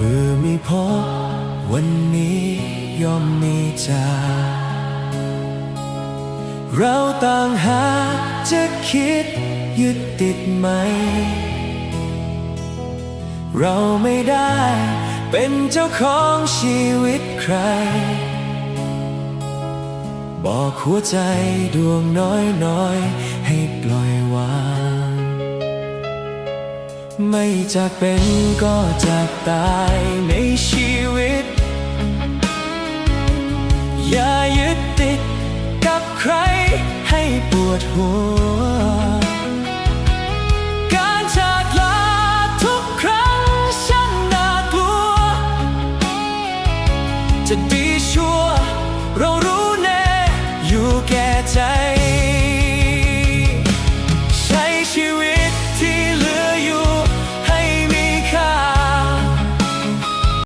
มือไม่พบวันนี้ย่อมมีจากเราต่างหาจะคิดยึดติดไหมเราไม่ได้เป็นเจ้าของชีวิตใครบอกหัวใจดวงน้อยๆให้ปล่อยวางไม่จากเป็นก็จากตายในชีวิตอย่ายึดติดกับใครให้ปวดหัว